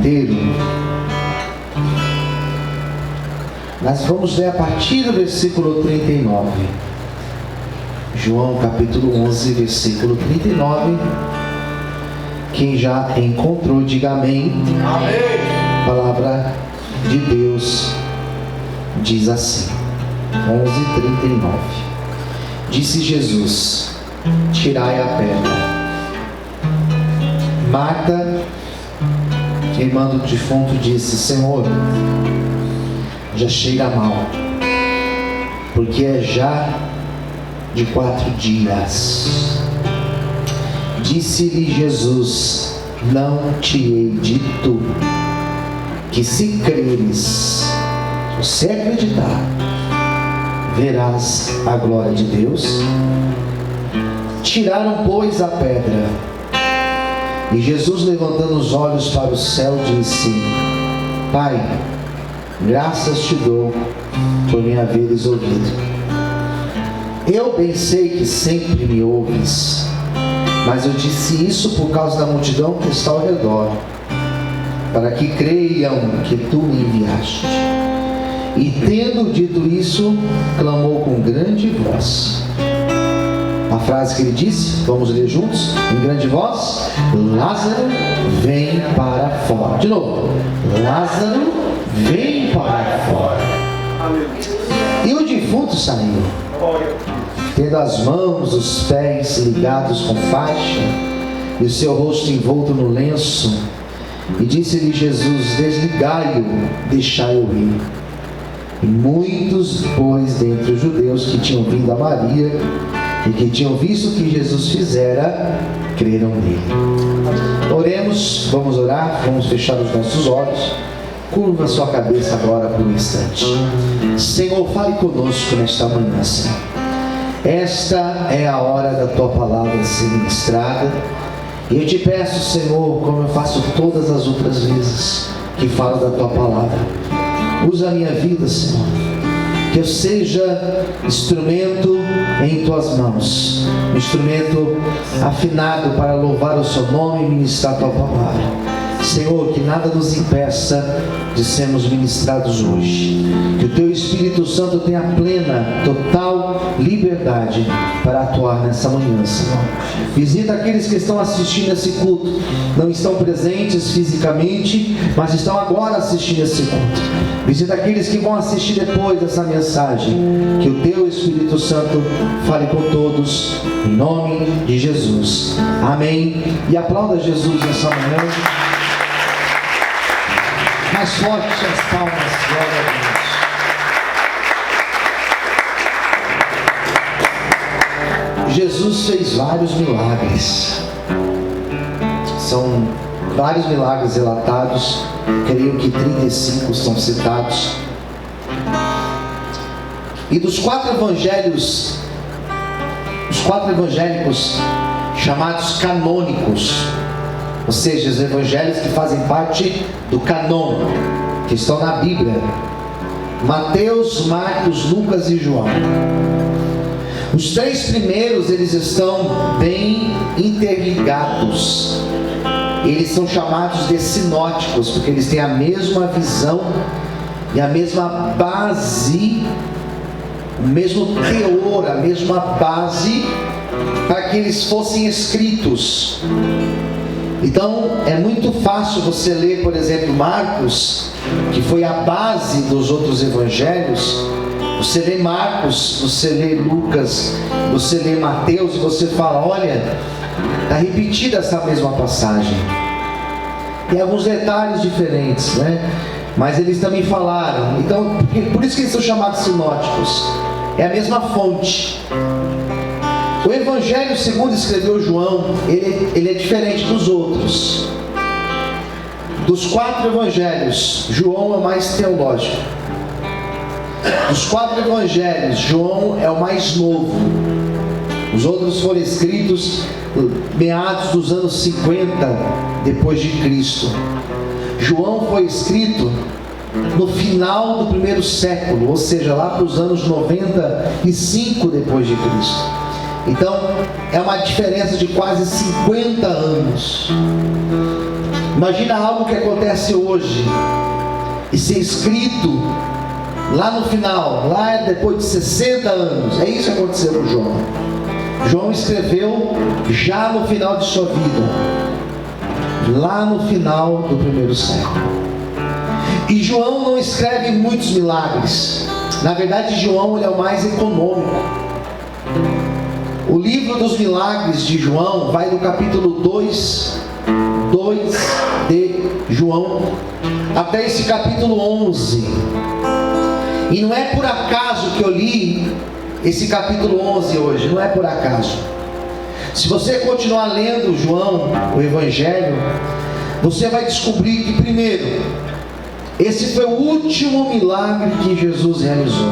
inteiro. Nós vamos ler a partir do versículo 39. João capítulo 11, versículo 39. Quem já encontrou, diga amém. Amém. A palavra de Deus diz assim, 11:39. Disse Jesus: tirai a pedra. Marta, irmã do defunto, disse: Senhor, já cheira mal, porque é já de 4 dias. Disse-lhe Jesus: não te hei dito que se creres, se você acreditar, verás a glória de Deus? Tiraram, pois, a pedra. E Jesus, levantando os olhos para o céu, disse: Pai, graças te dou por me haveres ouvido. Eu bem sei que sempre me ouves, mas eu disse isso por causa da multidão que está ao redor, para que creiam que tu me enviaste. E tendo dito isso, clamou com grande voz. A frase que ele disse, vamos ler juntos, em grande voz: Lázaro, vem para fora. De novo: Lázaro, vem para fora. E o defunto saiu, tendo as mãos, os pés ligados com faixa, e o seu rosto envolto no lenço. E disse-lhe Jesus: desligai-o, deixai-o ir. E muitos, pois, dentre os judeus que tinham vindo a Maria e que tinham visto o que Jesus fizera, creram nele. Oremos, vamos orar, vamos fechar os nossos olhos. Curva sua cabeça agora por um instante. Senhor, fale conosco nesta manhã, Senhor. Esta é a hora da tua palavra ser ministrada. E eu te peço, Senhor, como eu faço todas as outras vezes que falo da tua palavra, usa a minha vida, Senhor, que eu seja instrumento em tuas mãos, um instrumento afinado para louvar o seu nome e ministrar a tua palavra. Senhor, que nada nos impeça de sermos ministrados hoje. Que o teu Espírito Santo tenha plena, total liberdade para atuar nessa manhã, Senhor. Visita aqueles que estão assistindo esse culto, não estão presentes fisicamente, mas estão agora assistindo esse culto. Visita aqueles que vão assistir depois dessa mensagem. Que o teu Espírito Santo fale com todos, em nome de Jesus. Amém. E aplauda Jesus nessa manhã. Mais forte as palmas, glória a Deus. Jesus fez vários milagres. São vários milagres relatados. Creio que 35 são citados. E dos 4 evangelhos, os 4 evangélicos chamados canônicos, ou seja, os evangelhos que fazem parte do canon, que estão na Bíblia: Mateus, Marcos, Lucas e João. Os 3 primeiros, eles estão bem interligados. Eles são chamados de sinóticos, porque eles têm a mesma visão e a mesma base, o mesmo teor, a mesma base para que eles fossem escritos. Então é muito fácil você ler, por exemplo, Marcos, que foi a base dos outros evangelhos. Você lê Marcos, você lê Lucas, você lê Mateus e você fala: olha, está repetida essa mesma passagem. Tem alguns detalhes diferentes, né? Mas eles também falaram. Então, por isso que eles são chamados sinóticos. É a mesma fonte. O Evangelho segundo escreveu João, ele é diferente dos outros. Dos 4 evangelhos, João é o mais teológico. Dos 4 evangelhos, João é o mais novo. Os outros foram escritos meados dos anos 50 depois de Cristo. João foi escrito no final do primeiro século, ou seja, lá para os anos 95 depois de Cristo. Então é uma diferença de quase 50 anos. Imagina algo que acontece hoje e ser escrito lá no final, lá depois de 60 anos. É isso que aconteceu com João. João escreveu já no final de sua vida, lá no final do primeiro século. E João não escreve muitos milagres. Na verdade, João ele é o mais econômico. O livro dos milagres de João vai do capítulo 2 de João até esse capítulo 11. E não é por acaso que eu li esse capítulo 11 hoje, não é por acaso. Se você continuar lendo João, o Evangelho, você vai descobrir que, primeiro, esse foi o último milagre que Jesus realizou.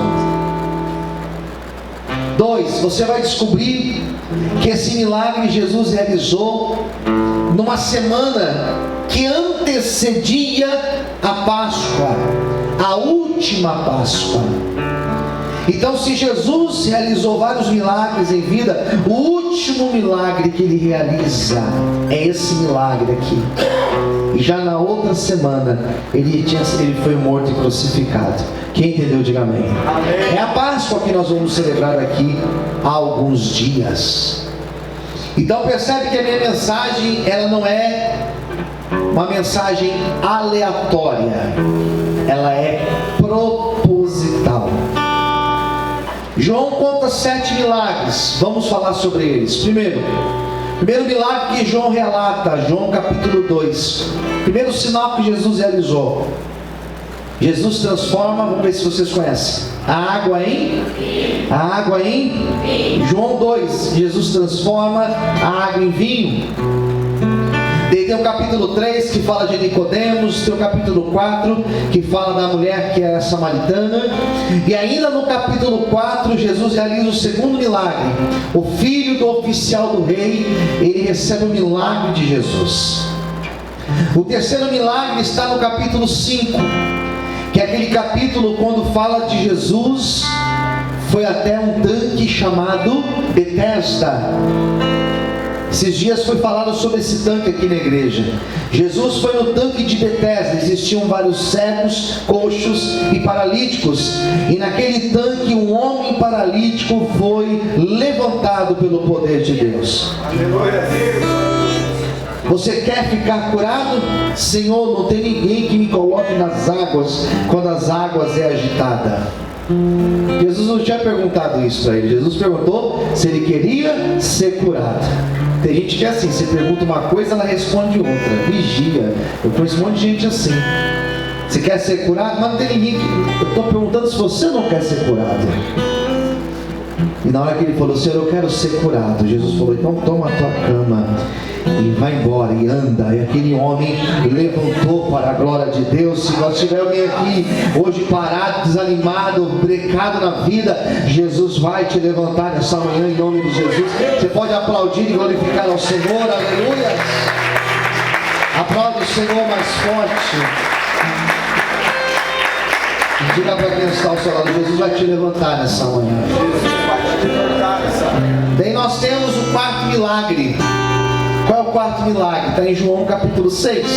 2, você vai descobrir que esse milagre Jesus realizou numa semana que antecedia a Páscoa, a última Páscoa. Então, se Jesus realizou vários milagres em vida, o último milagre que ele realiza é esse milagre aqui. E já na outra semana ele foi morto e crucificado. Quem entendeu, diga amém. Amém. É a Páscoa que nós vamos celebrar aqui há alguns dias. Então percebe que a minha mensagem, ela não é uma mensagem aleatória, ela é proposital. João conta 7 milagres. Vamos falar sobre eles. Primeiro milagre que João relata, João capítulo 2. Primeiro sinal que Jesus realizou. Jesus transforma, vamos ver se vocês conhecem, a água em João 2, Jesus transforma a água em vinho. Tem o capítulo 3 que fala de Nicodemos, tem o capítulo 4 que fala da mulher que era samaritana, e ainda no capítulo 4 Jesus realiza o segundo milagre. O filho do oficial do rei, ele recebe o milagre de Jesus. O terceiro milagre está no capítulo 5, que é aquele capítulo quando fala de Jesus foi até um tanque chamado Betesda. Esses dias foi falado sobre esse tanque aqui na igreja. Jesus foi no tanque de Betesda. Existiam vários cegos, coxos e paralíticos. E naquele tanque um homem paralítico foi levantado pelo poder de Deus. Aleluia. Você quer ficar curado? Senhor, não tem ninguém que me coloque nas águas quando as águas é agitada. Jesus não tinha perguntado isso para ele. Jesus perguntou se ele queria ser curado. Tem gente que é assim, você pergunta uma coisa, ela responde outra. Vigia. Eu conheço um monte de gente assim. Você quer ser curado? Mas não tem ninguém que... Eu estou perguntando se você não quer ser curado. E na hora que ele falou, Senhor, eu quero ser curado, Jesus falou, então toma a tua cama e vai embora e anda. E aquele homem levantou para a glória de Deus. Se nós tiver alguém aqui hoje parado, desanimado, brecado na vida, Jesus vai te levantar nessa manhã em nome de Jesus. Você pode aplaudir e glorificar ao Senhor, aleluia. Aplaude o Senhor mais forte. Diga para quem está ao seu lado, Jesus vai te levantar nessa manhã. Daí nós temos o quarto milagre. Qual é o quarto milagre? Está em João capítulo 6.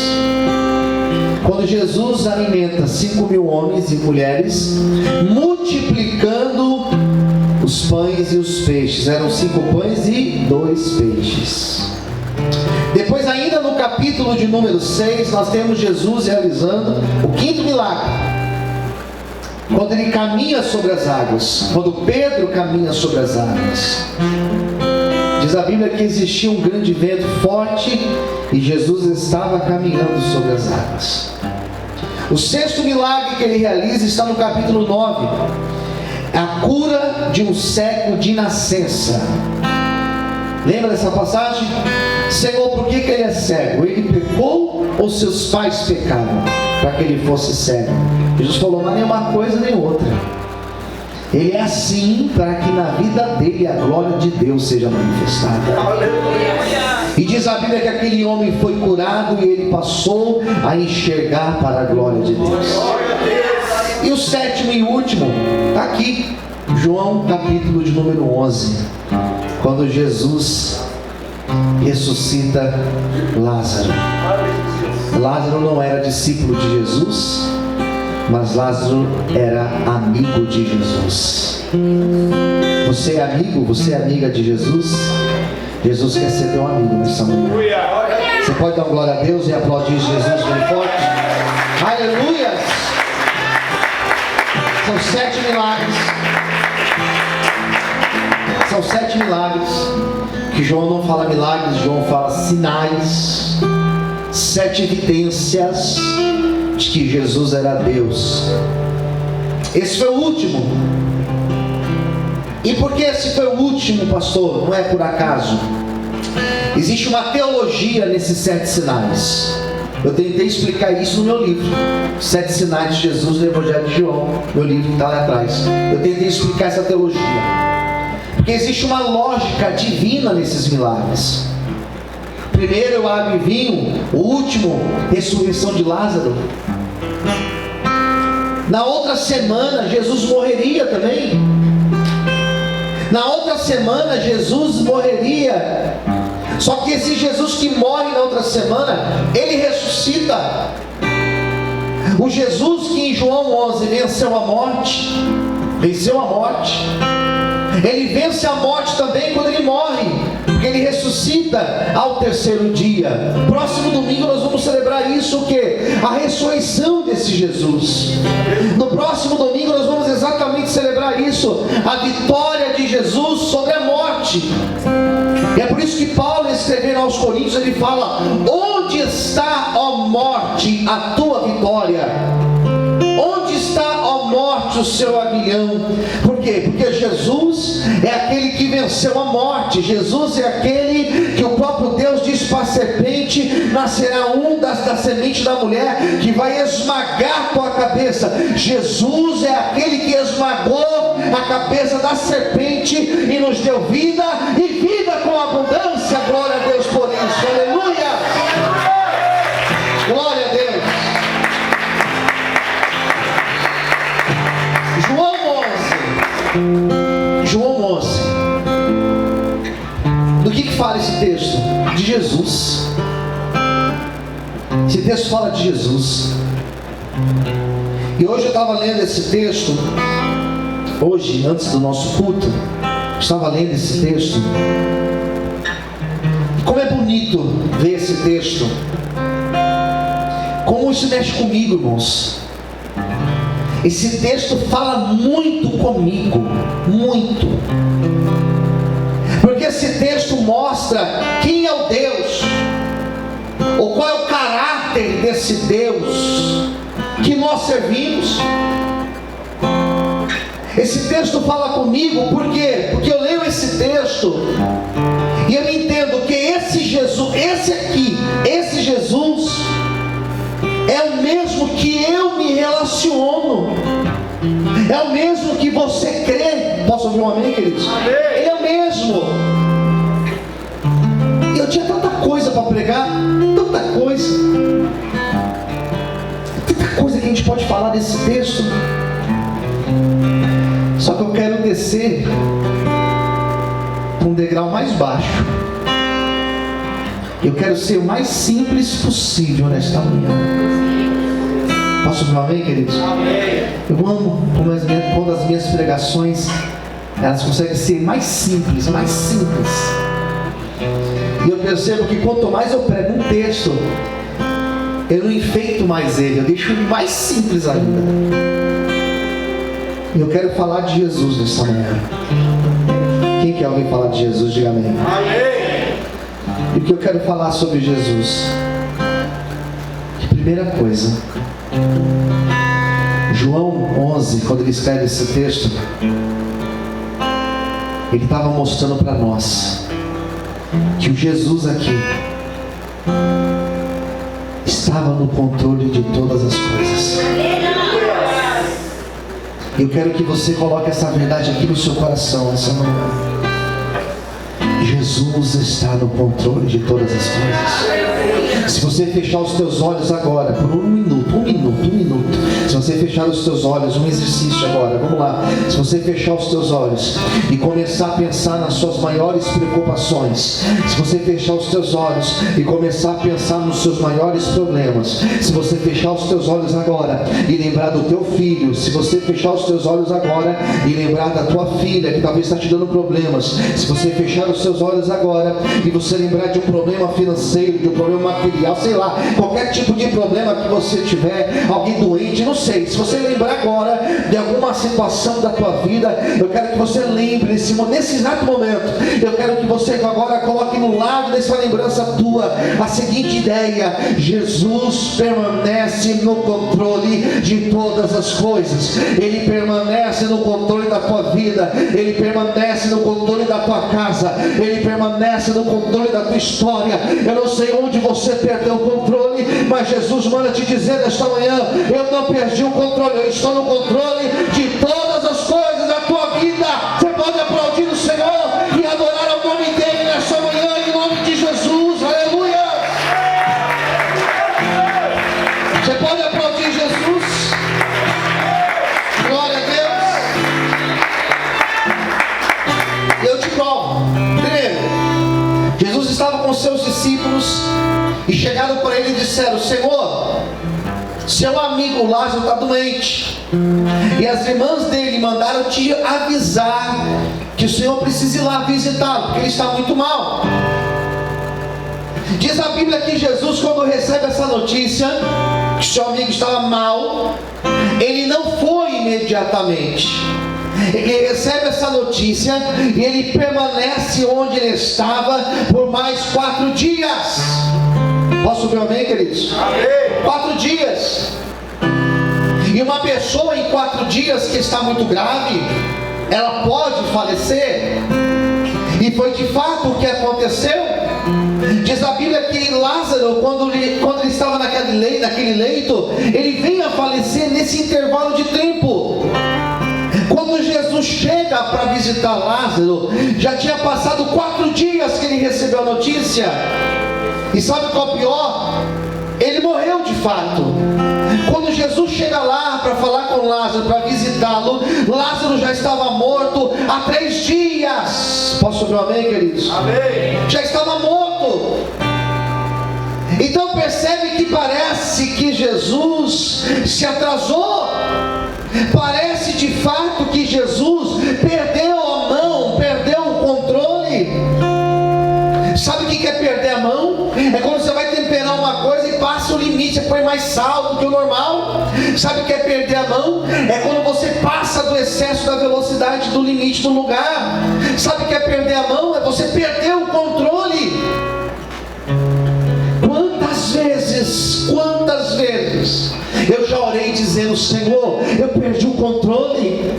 Quando Jesus alimenta 5.000 homens e mulheres, multiplicando os pães e os peixes. Eram 5 pães e 2 peixes. Depois, ainda no capítulo de número 6, nós temos Jesus realizando o quinto milagre. Quando ele caminha sobre as águas, quando Pedro caminha sobre as águas, diz a Bíblia que existia um grande vento forte e Jesus estava caminhando sobre as águas. O sexto milagre que ele realiza está no capítulo 9, a cura de um cego de nascença. Lembra dessa passagem? Senhor, por que ele é cego? Ele pecou ou seus pais pecaram para que ele fosse cego? Jesus falou, mas nem uma coisa nem outra. Ele é assim para que na vida dele a glória de Deus seja manifestada. E diz a Bíblia que aquele homem foi curado e ele passou a enxergar para a glória de Deus. E o sétimo e último está aqui, João capítulo de número 11, quando Jesus ressuscita Lázaro. Lázaro não era discípulo de Jesus, mas Lázaro era amigo de Jesus. Você é amigo? Você é amiga de Jesus? Jesus quer ser teu amigo nessa manhã. Você pode dar uma glória a Deus e aplaudir Jesus bem forte? Aleluia! São 7 milagres. São 7 milagres. Que João não fala milagres, João fala sinais. 7 evidências de que Jesus era Deus. Esse foi o último. E por que esse foi o último, pastor? Não é por acaso. Existe uma teologia nesses 7 sinais. Eu tentei explicar isso no meu livro, 7 sinais de Jesus no Evangelho de João, meu livro que está lá atrás. Eu tentei explicar essa teologia, porque existe uma lógica divina nesses milagres. Primeiro eu abro e vinho, o último, ressurreição de Lázaro. Na outra semana Jesus morreria também. Na outra semana Jesus morreria. Só que esse Jesus que morre na outra semana, ele ressuscita. O Jesus que em João 11 venceu a morte, ele vence a morte também quando ele morre, porque ele ressuscita ao terceiro dia. Próximo domingo nós vamos celebrar isso, o quê? A ressurreição desse Jesus. No próximo domingo nós vamos exatamente celebrar isso, a vitória de Jesus sobre a morte. E é por isso que Paulo, escrevendo aos Coríntios, ele fala: onde está, ó morte, a tua vitória? Onde está, ó morte, o seu aguilhão? Por quê? Porque Jesus é aquele que venceu a morte. Jesus é aquele que o próprio Deus disse para a serpente: nascerá um da semente da mulher que vai esmagar tua cabeça. Jesus é aquele que esmagou a cabeça da serpente e nos deu vida, e vida com abundância. Glória a Deus por isso. Aleluia! Glória a Deus. João 11. Do que fala esse texto? De Jesus. Esse texto fala de Jesus. E hoje eu estava lendo esse texto. Hoje, antes do nosso culto, eu estava lendo esse texto. Como é bonito ver esse texto. Como isso mexe comigo, irmãos. Esse texto fala muito comigo, muito. Porque esse texto mostra quem é o Deus, ou qual é o caráter desse Deus que nós servimos. Esse texto fala comigo, por quê? Porque eu leio esse texto e eu entendo que esse Jesus, esse Jesus é o mesmo que eu me relaciono, é o mesmo que você crê. Posso ouvir um amém, queridos? Amém. Ele é o mesmo. E eu tinha tanta coisa para pregar, tanta coisa que a gente pode falar desse texto. Só que eu quero descer para um degrau mais baixo. Eu quero ser o mais simples possível nesta manhã. Posso ouvir um amém, queridos? Amém. Eu amo quando as minhas pregações, elas conseguem ser mais simples, mais simples. E eu percebo que quanto mais eu prego um texto, eu não enfeito mais ele, eu deixo ele mais simples ainda. E eu quero falar de Jesus nessa manhã. Quem quer ouvir falar de Jesus, diga amém. Amém. E o que eu quero falar sobre Jesus? Que primeira coisa, João 11, quando ele escreve esse texto, ele estava mostrando para nós que o Jesus aqui estava no controle de todas as coisas. Eu quero que você coloque essa verdade aqui no seu coração essa manhã. Jesus está no controle de todas as coisas. Se você fechar os teus olhos agora por um minuto, se você fechar fechar os teus olhos, um exercício agora, vamos lá. Se você fechar os teus olhos e começar a pensar nas suas maiores preocupações, se você fechar os teus olhos e começar a pensar nos seus maiores problemas, se você fechar os teus olhos agora e lembrar do teu filho, se você fechar os teus olhos agora e lembrar da tua filha que talvez está te dando problemas, se você fechar os seus olhos agora e você lembrar de um problema financeiro, de um problema material, sei lá, qualquer tipo de problema que você tiver, alguém doente, não sei, se você lembrar agora de alguma situação da tua vida, eu quero que você lembre nesse exato momento, eu quero que você agora coloque no lado dessa lembrança tua a seguinte ideia: Jesus permanece no controle de todas as coisas, Ele permanece no controle da tua vida, Ele permanece no controle da tua casa, Ele permanece no controle da tua história. Eu não sei onde você perdeu o controle, mas Jesus manda te dizer nesta manhã: eu não perdi o controle, eu estou no controle de todas as coisas da tua vida. Você pode aplaudir o Senhor e adorar o nome dEle nesta manhã, em nome de Jesus, aleluia. Você pode aplaudir Jesus, glória a Deus. Eu te provo. Primeiro, Jesus estava com seus discípulos e chegaram para ele e disseram: Senhor, seu amigo Lázaro está doente, e as irmãs dele mandaram te avisar que o Senhor precisa ir lá visitá-lo, porque ele está muito mal. Diz a Bíblia que Jesus, quando recebe essa notícia que seu amigo estava mal, ele não foi imediatamente. Ele recebe essa notícia e ele permanece onde ele estava por mais 4 dias. Posso ouvir um amém, queridos? Amém. 4 dias. E uma pessoa em 4 dias que está muito grave, ela pode falecer. E foi de fato o que aconteceu. Diz a Bíblia que Lázaro, quando ele estava naquele leito, ele vem a falecer nesse intervalo de tempo. Quando Jesus chega para visitar Lázaro, já tinha passado 4 dias que ele recebeu a notícia. E sabe qual é o pior? Ele morreu de fato. Quando Jesus chega lá para falar com Lázaro, para visitá-lo, Lázaro já estava morto há 3 dias. Posso ouvir um amém, queridos? Amém. Já estava morto. Então percebe que parece que Jesus se atrasou. Parece de fato que Jesus perdeu a mão, perdeu o controle. Sabe o que é perder a mão? É quando você vai temperar uma coisa e passa o limite, você põe mais sal do que o normal. Sabe o que é perder a mão? É quando você passa do excesso da velocidade do limite do lugar. Sabe o que é perder a mão? É você perder o controle. Quantas vezes eu já orei dizendo: Senhor, eu perdi o controle.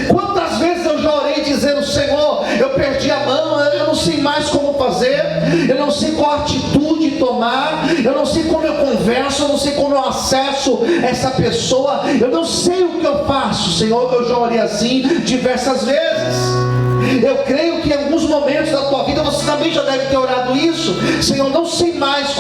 Quantas vezes eu já orei dizendo: Senhor, eu perdi a mão, eu não sei mais como fazer, eu não sei qual atitude tomar, eu não sei como eu converso, eu não sei como eu acesso essa pessoa, eu não sei o que eu faço. Senhor, eu já orei assim diversas vezes. Eu creio que em alguns momentos da tua vida você também já deve ter orado isso: Senhor, não sei mais como